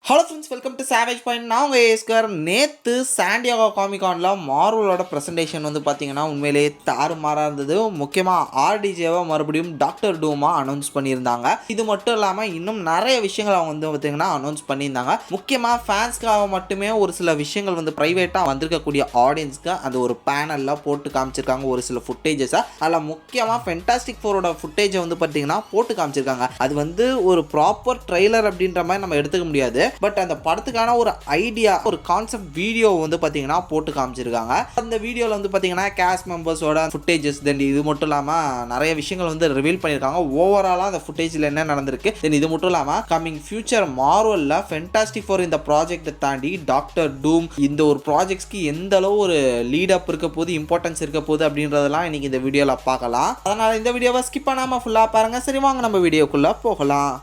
Hello friends, welcome to savage point. நான் உங்கள் ஏஸ்கர். நேற்று சாண்டியாகோ காமிகானில் மார்வலோட ப்ரெசன்டேஷன் வந்து பார்த்தீங்கன்னா உண்மையிலேயே தாறுமாறாக இருந்தது. முக்கியமாக ஆர்டிஜேவை மறுபடியும் டாக்டர் டூமாக அனௌன்ஸ் பண்ணியிருந்தாங்க. இது மட்டும் இல்லாமல் இன்னும் நிறைய விஷயங்கள் அவங்க வந்து பார்த்தீங்கன்னா அனௌன்ஸ் பண்ணியிருந்தாங்க. முக்கியமாக ஃபேன்ஸ்க்காக மட்டுமே ஒரு சில விஷயங்கள் வந்து ப்ரைவேட்டாக வந்திருக்கக்கூடிய ஆடியன்ஸ்க்கு அந்த ஒரு பேனலில் போட்டு காமிச்சிருக்காங்க. ஒரு சில ஃபுட்டேஜஸை அதில் முக்கியமாக ஃபென்டாஸ்டிக் ஃபோரோட ஃபுட்டேஜை வந்து பார்த்தீங்கன்னா போட்டு காமிச்சிருக்காங்க. அது வந்து ஒரு ப்ராப்பர் ட்ரெய்லர் அப்படின்ற மாதிரி நம்ம எடுத்துக்க முடியாது. பட் அந்த படத்துக்கான ஒரு ஐடியா, ஒரு கான்செப்ட் வீடியோ வந்து பார்த்தீங்கன்னா போட்டு காமிச்சிருக்காங்க. அந்த வீடியோவில் வந்து பார்த்தீங்கன்னா கேஸ்ட் மெம்பர்ஸோட ஃபுட்டேஜஸ், தென் இது மட்டும் இல்லாமல் நிறைய விஷயங்கள் வந்து ரிவீல் பண்ணியிருக்காங்க. ஓவராலாக அந்த ஃபுட்டேஜில் என்ன நடந்திருக்கு, தென் இது மட்டும் இல்லாமல் கம்மிங் ஃபியூச்சர் மார்வலில் ஃபென்டாஸ்டிக் ஃபோர் இந்த ப்ராஜெக்டை தாண்டி டாக்டர் டூம் இந்த ஒரு ப்ராஜெக்ட்ஸ்க்கு எந்த அளவு ஒரு லீடப் இருக்க போது, இம்பார்ட்டன்ஸ் இருக்க போது அப்படின்றதெல்லாம் இன்னைக்கு இந்த வீடியோவில் பார்க்கலாம். அதனால் இந்த வீடியோவை ஸ்கிப் பண்ணாமல் ஃபுல்லாக பாருங்கள். சரி, வாங்க நம்ம வீடியோக்குள்ளே போகலாம்.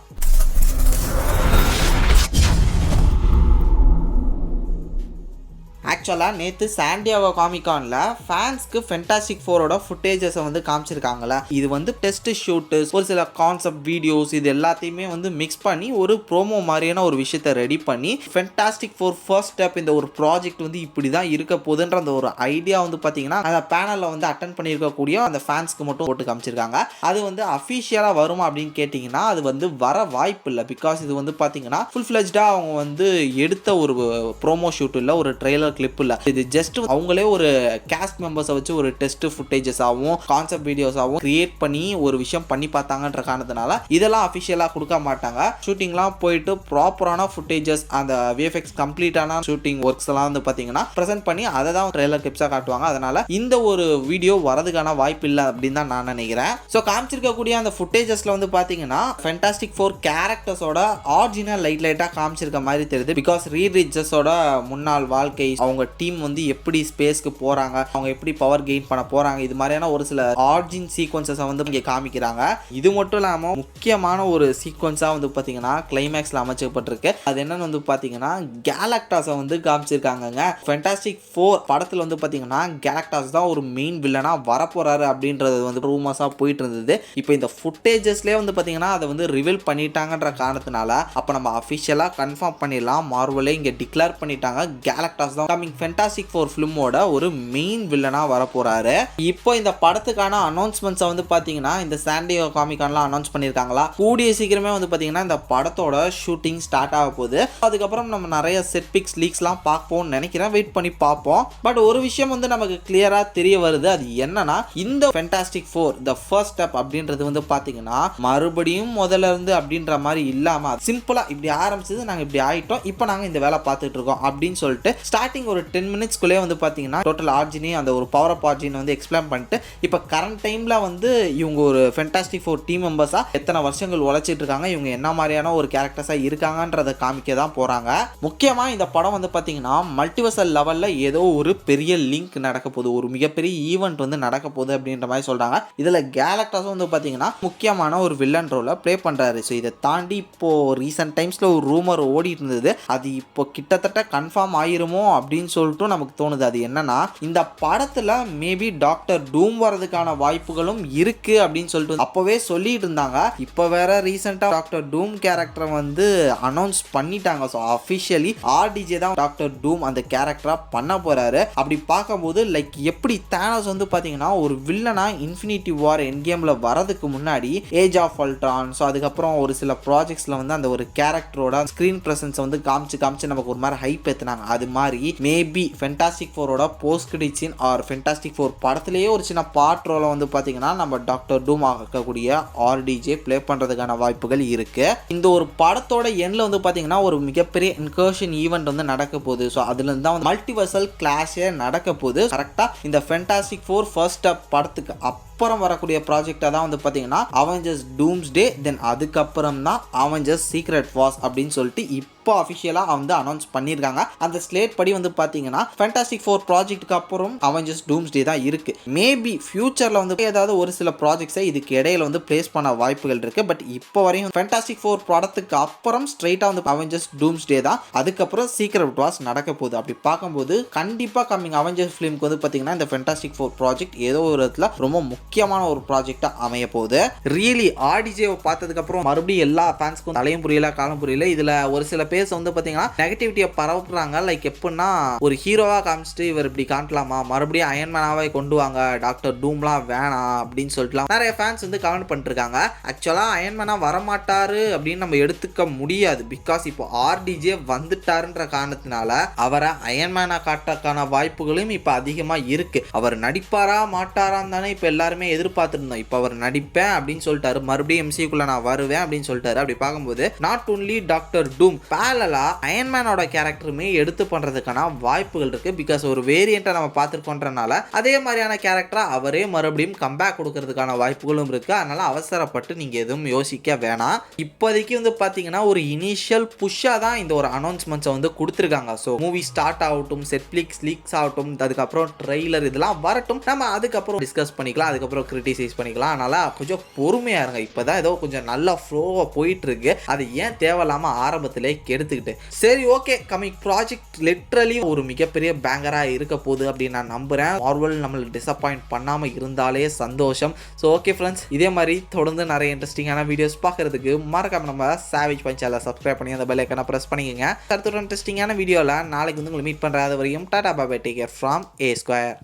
ஆக்சுவலாக நேற்று சாண்டியாகோ காமிகானில் ஃபேன்ஸ்க்கு ஃபென்டாஸ்டிக் ஃபோரோட ஃபுட்டேஜஸை வந்து காமிச்சிருக்காங்கள. இது வந்து டெஸ்ட் ஷூட்டு, ஒரு சில கான்செப்ட் வீடியோஸ், இது எல்லாத்தையுமே வந்து மிக்ஸ் பண்ணி ஒரு ப்ரோமோ மாதிரியான ஒரு விஷயத்தை ரெடி பண்ணி ஃபென்டாஸ்டிக் ஃபோர் ஃபர்ஸ்ட் ஸ்டெப் இந்த ஒரு ப்ராஜெக்ட் வந்து இப்படி தான் இருக்க போகுதுன்ற அந்த ஒரு ஐடியா வந்து பார்த்தீங்கன்னா அந்த பேனலில் வந்து அட்டன் பண்ணியிருக்கக்கூடிய அந்த ஃபேன்ஸ்க்கு மட்டும் போட்டு காமிச்சிருக்காங்க. அது வந்து அஃபிஷியலாக வருமா அப்படின்னு கேட்டிங்கன்னா அது வந்து வர வாய்ப்பு இல்லை. பிகாஸ் இது வந்து பார்த்தீங்கன்னா ஃபுல் ஃப்ளெஜ்டாக அவங்க வந்து எடுத்த ஒரு ப்ரோமோ ஷூட் இல்லை, ஒரு ட்ரெய்லர் கிளிப் இல்லை. இது ஜஸ்ட் அவங்களே ஒரு காஸ்ட் மெம்பர்ஸை வச்சு ஒரு டெஸ்ட் ஃபுட்டேஜஸாகவும் கான்செப்ட் வீடியோஸாகவும் கிரியேட் பண்ணி ஒரு விஷயம் பண்ணி பார்த்தாங்கன்ற காரணத்தினால இதெல்லாம் அஃபிஷியலாக கொடுக்க மாட்டாங்க. ஷூட்டிங்லாம் போயிட்டு ப்ராப்பரான ஃபுட்டேஜஸ், அந்த விஎஃப்எக்ஸ் கம்ப்ளீட்டான ஷூட்டிங் ஒர்க்ஸ் எல்லாம் வந்து பார்த்தீங்கன்னா ப்ரெசென்ட் பண்ணி அதை தான் ட்ரெய்லர் கிளிப்ஸாக காட்டுவாங்க. அதனால இந்த ஒரு வீடியோ வரதுக்கான வாய்ப்பு இல்லை அப்படின்னு தான் நான் நினைக்கிறேன். ஸோ காமிச்சிருக்கக்கூடிய அந்த ஃபுட்டேஜஸ்ல வந்து பார்த்தீங்கன்னா ஃபென்டாஸ்டிக் ஃபோர் கேரக்டர்ஸோட ஆரிஜினல் லைட்டாக காமிச்சிருக்க மாதிரி தெரியுது. பிகாஸ் ரீட் ரிச்சஸோட முன்னாள் வாழ்க்கை, அவங்க டீம் வந்து எப்படி ஸ்பேஸ்க்கு போறாங்க, அவங்க எப்படி பவர் கெயின் பண்ண போறாங்க, இது மாதிரியான ஒரு சில ஆரிஜின் சீக்வன்சஸை வந்து இங்கே காமிக்கிறாங்க. இது மட்டும் இல்லாமல் முக்கியமான ஒரு சீக்வன்ஸாக வந்து பார்த்தீங்கன்னா கிளைமேக்ஸில் அமைச்சப்பட்டிருக்கு. அது என்னன்னு வந்து பார்த்தீங்கன்னா கேலக்டாஸை வந்து காமிச்சிருக்காங்க. ஃபென்டாஸ்டிக் ஃபோர் படத்தில் வந்து பார்த்தீங்கன்னா கேலக்டாஸ் தான் ஒரு மெயின் வில்லனாக வரப்போறாரு அப்படின்றது வந்து ரூமர்ஸாக போயிட்டு இருந்தது. இப்போ இந்த ஃபுட்டேஜஸ்லேயே வந்து பார்த்தீங்கன்னா அதை வந்து ரிவீல் பண்ணிட்டாங்கன்ற காரணத்தினால அப்போ நம்ம அஃபிஷியலாக கன்ஃபார்ம் பண்ணிடலாம், மார்வலே இங்கே டிக்ளேர் பண்ணிட்டாங்க கேலக்டாஸ் தான் கமிங் ஃபென்டாஸ்டிக் ஃபோர் ஃபிலிமோட ஒரு மெயின் வில்லனா வரப்போறாரு. இப்போ இந்த படத்துக்கான அனௌன்ஸ்மெண்ட்ஸை வந்து பார்த்தீங்கன்னா இந்த சாண்டியாகோ காமிகான்லாம் அனௌன்ஸ் பண்ணியிருக்காங்களா. கூடிய சீக்கிரமே வந்து பார்த்தீங்கன்னா இந்த படத்தோட ஷூட்டிங் ஸ்டார்ட் ஆக போகுது. அதுக்கப்புறம் நம்ம நிறைய செட் பிக்ஸ் லீக்ஸ்லாம் பார்ப்போம்னு நினைக்கிறேன். வெயிட் பண்ணி பார்ப்போம். பட் ஒரு விஷயம் வந்து நமக்கு கிளியராக தெரிய வருது. அது என்னன்னா இந்த fantastic four the first step அப்படின்றது வந்து பார்த்தீங்கன்னா மறுபடியும் முதல்ல இருந்து அப்படின்ற மாதிரி இல்லாமல் சிம்பிளாக இப்படி ஆரம்பிச்சது, நாங்கள் இப்படி ஆகிட்டோம், இப்போ நாங்கள் இந்த வேலை பார்த்துட்டு இருக்கோம் அப்படின்னு சொல்லிட்டு ஸ்டார்டிங் ஒரு 10 மினிட்ஸ்க்குள்ளே வந்து பார்த்தீங்கன்னா டோட்டல் ஆர்ஜினி அந்த ஒரு பவர் அப் ஆர்ஜின் வந்து எக்ஸ்பிளைன் பண்ணிட்டு இப்போ கரண்ட் டைமில் வந்து இவங்க ஒரு ஃபென்டாஸ்டிக் ஃபோர் டீம் மெம்பர்ஸாக எத்தனை வருஷங்கள் உழைச்சிட்டு இருக்காங்க, இவங்க என்ன மாதிரியான ஒரு கேரக்டர்ஸாக இருக்காங்கன்றதை காமிக்க தான் போகிறாங்க. முக்கியமாக இந்த படம் வந்து பார்த்தீங்கன்னா மல்டிவர்சல் லெவலில் ஏதோ ஒரு பெரிய லிங்க் நடக்க போகுது, ஒரு மிகப்பெரிய ஈவெண்ட் வந்து நடக்க போகுது அப்படின்ற மாதிரி சொல்கிறாங்க. இதில் கேலக்டாஸும் வந்து பார்த்தீங்கன்னா முக்கியமான ஒரு வில்லன் ரோலை ப்ளே பண்ணுறாரு. ஸோ இதை தாண்டி இப்போது ரீசெண்ட் டைம்ஸில் ஒரு ரூமர் ஓடிட்டு இருந்தது, அது இப்போ கிட்டத்தட்ட கன்ஃபார்ம் ஆயிருமோ அப்படின்னு சொல்லிட்டு நமக்கு தோணுது. அது என்னன்னா இந்த படத்துல மேபி டாக்டர் டூம் வரதுக்கான வாய்ப்புகளும் இருக்கு அப்படின்னு சொல்லிட்டு அப்பவே சொல்லிட்டு இருந்தாங்க. இப்போ வேற ரீசெண்டா டாக்டர் டூம் கேரக்டரை வந்து அனௌன்ஸ் பண்ணிட்டாங்க. ஸோ அஃபிஷியலி ஆர்டிஜே தான் டாக்டர் டூம் அந்த கேரக்டரா பண்ண போறாரு. அப்படி பார்க்கும்போது லைக் எப்படி தானோஸ் வந்து பாத்தீங்கன்னா ஒரு வில்லனா இன்ஃபினிட்டி வார் எண்ட் கேம்ல வரதுக்கு முன்னாடி ஏஜ் ஆஃப் அல்ட்ரான், ஸோ அதுக்கப்புறம் ஒரு சில ப்ராஜெக்ட்ஸ்ல வந்து அந்த ஒரு கேரக்டரோட ஸ்கிரீன் பிரசன்ஸ் வந்து காமிச்சு நமக்கு ஒரு மாதிரி ஹைப் ஏத்துனாங்க. அது மாதிரி மேபி ஃபென்டாஸ்டிக் ஃபோரோட post credit scene or fantastic four படத்திலேயே ஒரு சின்ன பார்ட் ரோலை வந்து பார்த்தீங்கன்னா நம்ம டாக்டர் டூம் ஆகக்கூடிய ஆர்டிஜே ப்ளே பண்ணுறதுக்கான வாய்ப்புகள் இருக்கு. இந்த ஒரு படத்தோட எண்ணில் வந்து பார்த்தீங்கன்னா ஒரு மிகப்பெரிய இன்கர்ஷன் ஈவெண்ட் வந்து நடக்க போகுது. ஸோ அதுலேருந்து தான் மல்டிவர்சல் கிளாஷே நடக்க போகுது. கரெக்டாக இந்த ஃபென்டாஸ்டிக் ஃபோர் ஃபர்ஸ்ட் ஸ்டெப் படத்துக்கு அப்புறம் வரக்கூடிய ப்ராஜெக்டாக தான் வந்து பார்த்தீங்கன்னா அவெஞ்சர்ஸ் டூம்ஸ்டே, தென் அதுக்கப்புறம் தான் அவெஞ்சர்ஸ் சீக்ரெட் வார்ஸ் அப்படின்னு சொல்லிட்டு இப்போ அஃபிஷியலாக வந்து அனௌன்ஸ் பண்ணியிருக்காங்க. அந்த ஸ்லேட் படி வந்து பார்த்தீங்கன்னா ஃபென்டாஸ்டிக் ஃபோர் ப்ராஜெக்ட்டுக்கு அப்புறம் அவெஞ்சர்ஸ் டூம்ஸ்டே தான் இருக்கு. மேபி ஃபியூச்சரில் வந்து ஏதாவது ஒரு சில ப்ராஜெக்ட்ஸை இதுக்கு இடையில வந்து பிளேஸ் பண்ண வாய்ப்புகள் இருக்கு. பட் இப்போ வரையும் ஃபென்டாஸ்டிக் ஃபோர் படத்துக்கு அப்புறம் ஸ்ட்ரெயிட்டாக வந்து அவெஞ்சர்ஸ் டூம்ஸ்டே தான், அதுக்கப்புறம் சீக்ரெட் வார்ஸ் நடக்க போகுது. அப்படி பார்க்கும்போது கண்டிப்பாக கம்மிங் அவெஞ்சர்ஸ் ஃபிலிம்க்கு வந்து பார்த்தீங்கன்னா இந்த ஃபென்டாஸ்டிக் ஃபோர் ப்ராஜெக்ட் ஏதோ ஒரு இடத்துல ரொம்ப முக்கியமான ஒரு ப்ராஜெக்டா அமைய போகுது. ரியலி ஆர்டிஜேவை பார்த்ததுக்கு அப்புறம் மறுபடியும் எல்லா ஃபேன்ஸ்க்கும் தலையும் புரியல காலம் புரியல. இதுல ஒரு சில பேர்ஸ் வந்து பாத்தீங்கன்னா நெகட்டிவிட்டியை பரப்புறாங்க. லைக் எப்படின்னா ஒரு ஹீரோவா காமிச்சிட்டு இவர் இப்படி காட்டலாமா, மறுபடியும் அயன்மேனாவே கொண்டு வாங்க, டாக்டர் டூம்லாம் வேணாம் அப்படின்னு சொல்லிட்டு நிறைய ஃபேன்ஸ் வந்து கமெண்ட் பண்ணிருக்காங்க. ஆக்சுவலா அயன்மேனா வரமாட்டாரு அப்படின்னு நம்ம எடுத்துக்க முடியாது. பிகாஸ் இப்போ ஆர்டிஜே வந்துட்டாருன்ற காரணத்தினால அவரை அயன்மேனா காட்டக்கான வாய்ப்புகளும் இப்ப அதிகமா இருக்கு. அவர் நடிப்பாரா மாட்டாரான்னு தானே இப்ப எல்லாருமே எதிர்பார்த்துருந்தோம். இப்ப அவர் நடிப்பேன் அப்படின்னு சொல்லிட்டாரு, மறுபடியும் எம்சிக்குள்ள நான் வருவேன் அப்படின்னு சொல்லிட்டாரு. அப்படி பார்க்கும்போது நாட் ஒன்லி டாக்டர் டூம் பேரலா அயன்மேனோட கேரக்டருமே எடுத்து பண்றதுக்கான வாய்ப்புகள் இருக்கு. பிகாஸ் ஒரு வேரியண்டை நம்ம பார்த்துருக்கோன்றனால அதே மாதிரியான கேரக்டரா அவரே மறுபடியும் கம்பேக் கொடுக்கறதுக்கான வாய்ப்புகளும் இருக்கு. அதனால அவசரப்பட்டு நீங்க எதுவும் யோசிக்க வேணாம். இப்போதைக்கு வந்து பாத்தீங்கன்னா ஒரு இனிஷியல் புஷ்ஷா தான் இந்த ஒரு அனௌன்ஸ்மெண்ட்ஸை வந்து கொடுத்துருக்காங்க. ஸோ மூவி ஸ்டார்ட் ஆகட்டும், செட்ஃபிளிக்ஸ் லீக்ஸ் ஆகட்டும், அதுக்கப்புறம் ட்ரெய்லர் இதெல்லாம் வரட்டும், நம்ம அதுக்கப்புறம் டிஸ்கஸ் பண்ணிக்கலாம், அதுக்கப்புறம் கிரிட்டிசைஸ் பண்ணிக்கலாம். அதனால கொஞ்சம் பொறுமையா இருங்க. இப்பதான் ஏதோ கொஞ்சம் நல்ல ஃப்ளோவா போயிட்டு இருக்கு. அது ஏன் தேவையில்லாம ஆரம்பத்திலே கெடுத்துக்கிட்டு. சரி ஓகே, கமிங் ப்ராஜெக்ட் லிட்டரலி ஒரு மிகப்பெரிய பேங்கரா இருக்க போகுது அப்படின்னு நான் நம்புறேன். மார்வல் நம்மளை டிசப்பாயிண்ட் பண்ணாம இருந்தாலே சந்தோஷம். ஸோ ஓகே ஃப்ரெண்ட்ஸ், இதே மாதிரி தொடர்ந்து நிறைய இன்ட்ரெஸ்டிங்கான வீடியோஸ் பார்க்கறதுக்கு மறக்காம நம்ம சாவேஜ் பஞ்ச் சேனலை சப்ஸ்கிரைப் பண்ணி அந்த பெல் ஐக்கானை பிரஸ் பண்ணிக்கோங்க. அடுத்த ஒரு இன்ட்ரெஸ்டிங்கான வீடியோவில் நாளைக்கு வந்து உங்களை மீட் பண்ணுற வரையும் tata bye, take care from A Square.